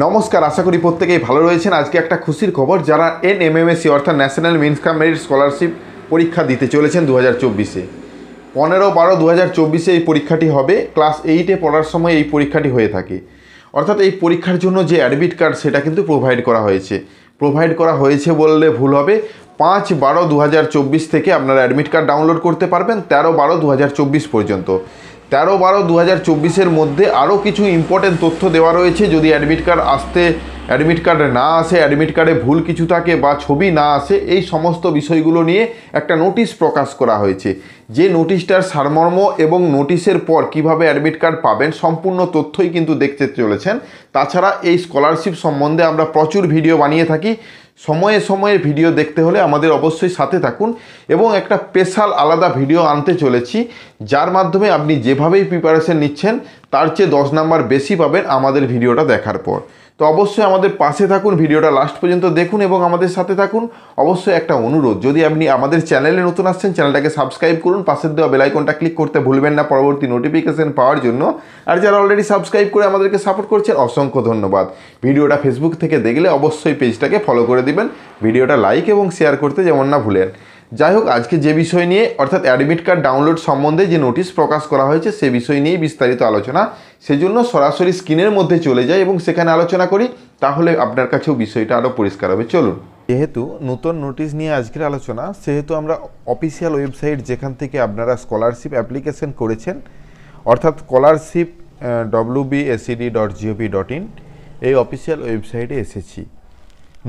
নমস্কার, আশা করি প্রত্যেকেই ভালো রয়েছেন। আজকে একটা খুশির খবর, যারা NMMSC অর্থাৎ national means cum merit scholarship পরীক্ষা দিতে চলেছেন 2024-এ 15/12/2024 এই পরীক্ষাটি হবে। ক্লাস 8-এ পড়ার সময় এই পরীক্ষাটি হয়ে থাকে। অর্থাৎ এই পরীক্ষার জন্য যে অ্যাডমিট কার্ড সেটা কিন্তু প্রোভাইড করা হয়েছে বললে ভুল হবে। 5/12/2024 থেকে আপনারা অ্যাডমিট কার্ড ডাউনলোড করতে পারবেন 13/12/2024 পর্যন্ত। 13/12/2024-এর মধ্যে আরও কিছু ইম্পর্টেন্ট তথ্য দেওয়া রয়েছে। যদি অ্যাডমিট কার্ড না আসে, অ্যাডমিট কার্ডে ভুল কিছু থাকে বা ছবি না আসে, এই সমস্ত বিষয়গুলো নিয়ে একটা নোটিশ প্রকাশ করা হয়েছে। যে নোটিশটার সারমর্ম এবং নোটিশের পর কিভাবে অ্যাডমিট কার্ড পাবেন সম্পূর্ণ তথ্যই কিন্তু দেখতে চলেছেন। তাছাড়া এই স্কলারশিপ সম্বন্ধে আমরা প্রচুর ভিডিও বানিয়ে থাকি। সময়ে সময়ে ভিডিও দেখতে হলে আমাদের অবশ্যই সাথে থাকুন, এবং একটা স্পেশাল আলাদা ভিডিও আনতে চলেছি, যার মাধ্যমে আপনি যেভাবেই প্রিপারেশন নিচ্ছেন তার চেয়ে 10 নাম্বার বেশি পাবেন আমাদের ভিডিওটা দেখার পর। তো অবশ্যই আমাদের পাশে থাকুন, ভিডিওটা লাস্ট পর্যন্ত দেখুন এবং আমাদের সাথে থাকুন। অবশ্যই একটা অনুরোধ, যদি আপনি আমাদের চ্যানেলে নতুন আসছেন, চ্যানেলটাকে সাবস্ক্রাইব করুন, পাশের দেওয়া বেল আইকনটা ক্লিক করতে ভুলবেন না পরবর্তী নোটিফিকেশন পাওয়ার জন্য। আর যারা অলরেডি সাবস্ক্রাইব করে আমাদেরকে সাপোর্ট করছেন, অসংখ্য ধন্যবাদ। ভিডিওটা ফেসবুক থেকে দেখলে অবশ্যই পেজটাকে ফলো করে দিবেন, ভিডিওটা লাইক এবং শেয়ার করতে যেমন না ভুলেন। যাই হোক, আজকে যে বিষয় নিয়ে অর্থাৎ অ্যাডমিট কার্ড ডাউনলোড সম্বন্ধে যে নোটিশ প্রকাশ করা হয়েছে সে বিষয় নিয়েই বিস্তারিত আলোচনা। সেজন্য সরাসরি স্ক্রিনের মধ্যে চলে যাই এবং সেখানে আলোচনা করি, তাহলে আপনার কাছেও বিষয়টা আরও পরিষ্কার হবে। চলুন। যেহেতু নতুন নোটিশ নিয়ে আজকের আলোচনা, সেহেতু আমরা অফিসিয়াল ওয়েবসাইট যেখান থেকে আপনারা স্কলারশিপ অ্যাপ্লিকেশন করেছেন, অর্থাৎ স্কলারশিপ wbscd.gov.in, এই অফিসিয়াল ওয়েবসাইটে এসেছি।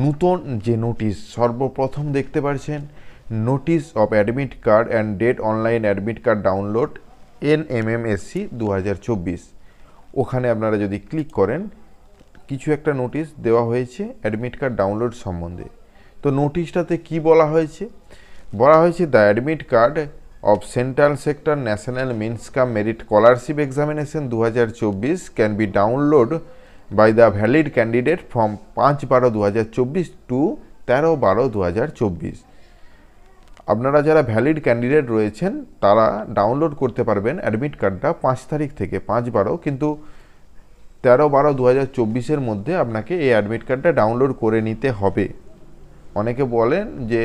নতুন যে নোটিশ সর্বপ্রথম দেখতে পাচ্ছেন, notice of admit card and date online admit card download NMMSC 2024। ওখানে আপনারা যদি ক্লিক করেন, কিছু একটা নোটিশ দেওয়া হয়েছে অ্যাডমিট কার্ড ডাউনলোড সম্বন্ধে। তো নোটিশটাতে কি বলা হয়েছে? The admit card of central sector national means cum merit scholarship examination 2024 can be download by the valid candidate from 5/12/2024 to 13/12/2024। আপনারা যারা ভ্যালিড ক্যান্ডিডেট রয়েছেন তারা ডাউনলোড করতে পারবেন অ্যাডমিট কার্ডটা 5 তারিখ থেকে 5/12, কিন্তু 13/12/2024-এর মধ্যে আপনাকে এই অ্যাডমিট কার্ডটা ডাউনলোড করে নিতে হবে। অনেকে বলেন যে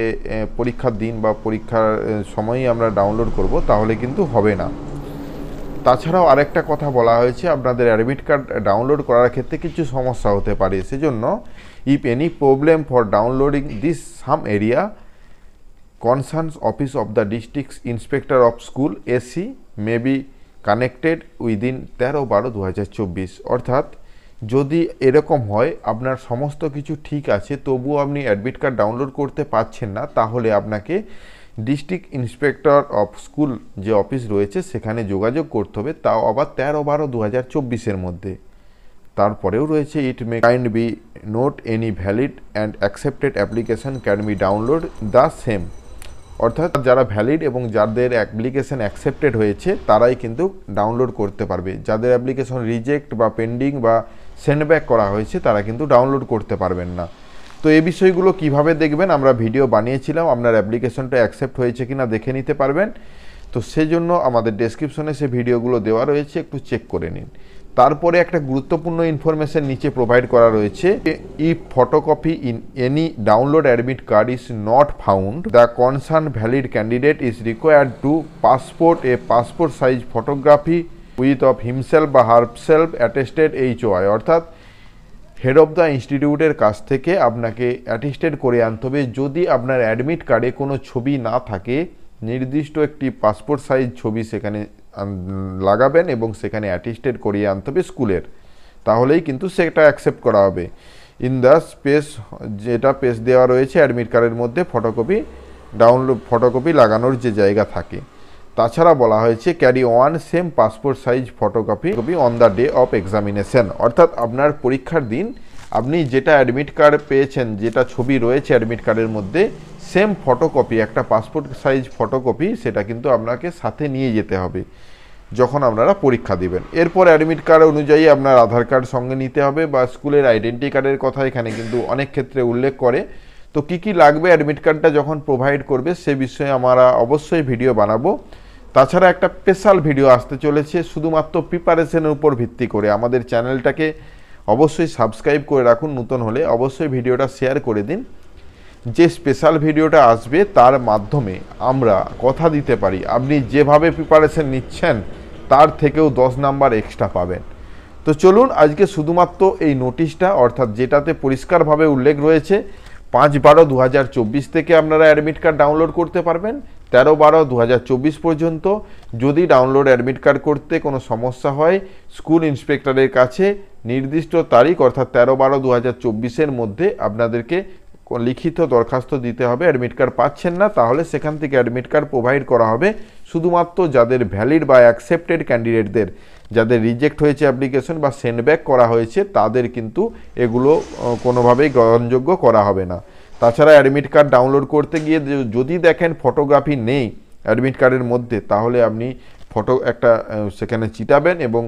পরীক্ষার দিন বা পরীক্ষার সময়ই আমরা ডাউনলোড করব, তাহলে কিন্তু হবে না। তাছাড়াও আরেকটা কথা বলা হয়েছে, আপনাদের অ্যাডমিট কার্ড ডাউনলোড করার ক্ষেত্রে কিছু সমস্যা হতে পারে। সেজন্য if any problem for downloading this some area concerns office of the district inspector of school SC may be connected within 13/12/2024। অর্থাৎ যদি এরকম হয় আপনার সমস্ত কিছু ঠিক আছে তবুও আপনি অ্যাডমিট কার্ড ডাউনলোড করতে পারছেন না, তাহলে আপনাকে ডিস্ট্রিক্ট ইন্সপেক্টর অফ স্কুল যে অফিস রয়েছে সেখানে যোগাযোগ করতে হবে, তাও আবার 13/12/2024-এর মধ্যে। তারপরেও রয়েছে it may kind be note any valid and accepted application can be download the same. অর্থাৎ যারা ভ্যালিড এবং যাদের অ্যাপ্লিকেশন অ্যাকসেপ্টেড হয়েছে তারাই কিন্তু ডাউনলোড করতে পারবে। যাদের অ্যাপ্লিকেশন রিজেক্ট বা পেন্ডিং বা সেন্ডব্যাক করা হয়েছে তারা কিন্তু ডাউনলোড করতে পারবেন না। তো এই বিষয়গুলো কিভাবে দেখবেন, আমরা ভিডিও বানিয়েছিলাম, আপনার অ্যাপ্লিকেশনটা অ্যাকসেপ্ট হয়েছে কিনা দেখে নিতে পারবেন। তো সেজন্য আমাদের ডেসক্রিপশনে সে ভিডিওগুলো দেওয়া রয়েছে, একটু চেক করে নিন। তারপরে একটা গুরুত্বপূর্ণ ইনফরমেশন নিচে প্রোভাইড করা রয়েছে, if photocopy in any download admit card is not found the concern valid candidate is required to passport size photography with of himself বা হারসেলফ অ্যাটেস্টেড HOI। অর্থাৎ হেড অফ দ্য ইনস্টিটিউটের কাছ থেকে আপনাকে attested করে আনতে হবে। যদি আপনার অ্যাডমিট কার্ডে কোনো ছবি না থাকে, নির্দিষ্ট একটি পাসপোর্ট সাইজ ছবি সেখানে লাগাবেন এবং সেখানে অ্যাটেস্টেড করিয়ে আনতে হবে স্কুলের, তাহলেই কিন্তু সেটা অ্যাকসেপ্ট করা হবে। ইন দ্য স্পেস যেটা পেজ দেওয়া রয়েছে অ্যাডমিট কার্ডের মধ্যে ফটোকপি লাগানোর যে জায়গা থাকে। তাছাড়া বলা হয়েছে carry one same passport size photocopy on the day of examination. অর্থাৎ আপনার পরীক্ষার দিন আপনি যেটা অ্যাডমিট কার্ড পেয়েছেন, যেটা ছবি রয়েছে অ্যাডমিট কার্ডের মধ্যে, সেম ফটোকপি, একটা পাসপোর্ট সাইজ ফটোকপি, সেটা কিন্তু আপনাকে সাথে নিয়ে যেতে হবে যখন আপনারা পরীক্ষা দিবেন। এরপর অ্যাডমিট কার্ড অনুযায়ী আপনার আধার কার্ড সঙ্গে নিতে হবে বা স্কুলের আইডেন্টি কার্ডের কথা এখানে কিন্তু অনেক ক্ষেত্রে উল্লেখ করে। তো কী লাগবে অ্যাডমিট কার্ডটা যখন প্রোভাইড করবে সে বিষয়ে আমরা অবশ্যই ভিডিও বানাবো। তাছাড়া একটা স্পেশাল ভিডিও আসতে চলেছে শুধুমাত্র প্রিপারেশনের উপর ভিত্তি করে। আমাদের চ্যানেলটাকে অবশ্যই সাবস্ক্রাইব করে রাখুন, নতুন হলে অবশ্যই ভিডিওটা শেয়ার করে দিন। যে স্পেশাল ভিডিওটা আসবে তার মাধ্যমে আমরা কথা দিতে পারি আপনি যেভাবে প্রিপারেশন নিচ্ছেন তার থেকেও 10 নাম্বার এক্সট্রা পাবেন। তো চলুন আজকে শুধুমাত্র এই নোটিশটা অর্থাৎ যেটাতে পরিষ্কারভাবে উল্লেখ রয়েছে 5/12/2024 থেকে আপনারা অ্যাডমিট কার্ড ডাউনলোড করতে পারবেন 13/12/2024 পর্যন্ত। যদি ডাউনলোড অ্যাডমিট কার্ড করতে কোনো সমস্যা হয় স্কুল ইন্সপেক্টরের কাছে নির্দিষ্ট তারিখ অর্থাৎ 13/12/2024 মধ্যে আপনাদেরকে লিখিত দরখাস্ত দিতে হবে। অ্যাডমিট কার্ড পাচ্ছেন না তাহলে সেখান থেকে অ্যাডমিট কার্ড প্রোভাইড করা হবে শুধুমাত্র যাদের ভ্যালিড বা অ্যাকসেপ্টেড ক্যান্ডিডেটদের, যাদের রিজেক্ট হয়েছে অ্যাপ্লিকেশন বা সেন্ডব্যাক করা হয়েছে তাদের কিন্তু এগুলো কোনোভাবেই গ্রহণযোগ্য করা হবে না। তাছাড়া অ্যাডমিট কার্ড ডাউনলোড করতে গিয়ে যদি দেখেন ফটোগ্রাফি নেই অ্যাডমিট কার্ডের মধ্যে তাহলে আপনি ফটো একটা সেখানে চিটাবেন এবং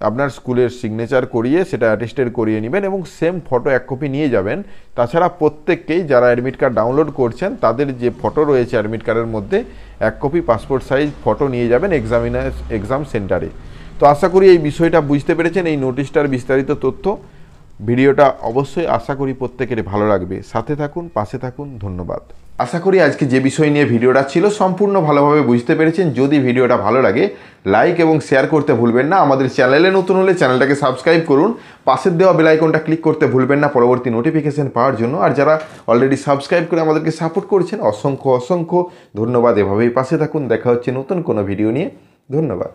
আপনার স্কুলের সিগনেচার করিয়ে সেটা অ্যাটেস্টেড করিয়ে নেবেন এবং সেম ফটো 1 কপি নিয়ে যাবেন। তাছাড়া প্রত্যেককেই যারা অ্যাডমিট কার্ড ডাউনলোড করছেন তাদের যে ফটো রয়েছে অ্যাডমিট কার্ডের মধ্যে 1 কপি পাসপোর্ট সাইজ ফটো নিয়ে যাবেন এক্সাম সেন্টারে। তো আশা করি এই বিষয়টা বুঝতে পেরেছেন, এই নোটিশটার বিস্তারিত তথ্য। ভিডিওটা অবশ্যই আশা করি প্রত্যেকের ভালো লাগবে, সাথে থাকুন, পাশে থাকুন, ধন্যবাদ। আশা করি আজকে যে বিষয় নিয়ে ভিডিওটা ছিল সম্পূর্ণ ভালোভাবে বুঝতে পেরেছেন। যদি ভিডিওটা ভালো লাগে লাইক এবং শেয়ার করতে ভুলবেন না। আমাদের চ্যানেলে নতুন হলে চ্যানেলটাকে সাবস্ক্রাইব করুন, পাশের দেওয়া বেল আইকনটা ক্লিক করতে ভুলবেন না পরবর্তী নোটিফিকেশন পাওয়ার জন্য। আর যারা অলরেডি সাবস্ক্রাইব করে আমাদেরকে সাপোর্ট করছেন অসংখ্য অসংখ্য ধন্যবাদ। এভাবেই পাশে থাকুন, দেখা হচ্ছে নতুন কোনো ভিডিও নিয়ে। ধন্যবাদ।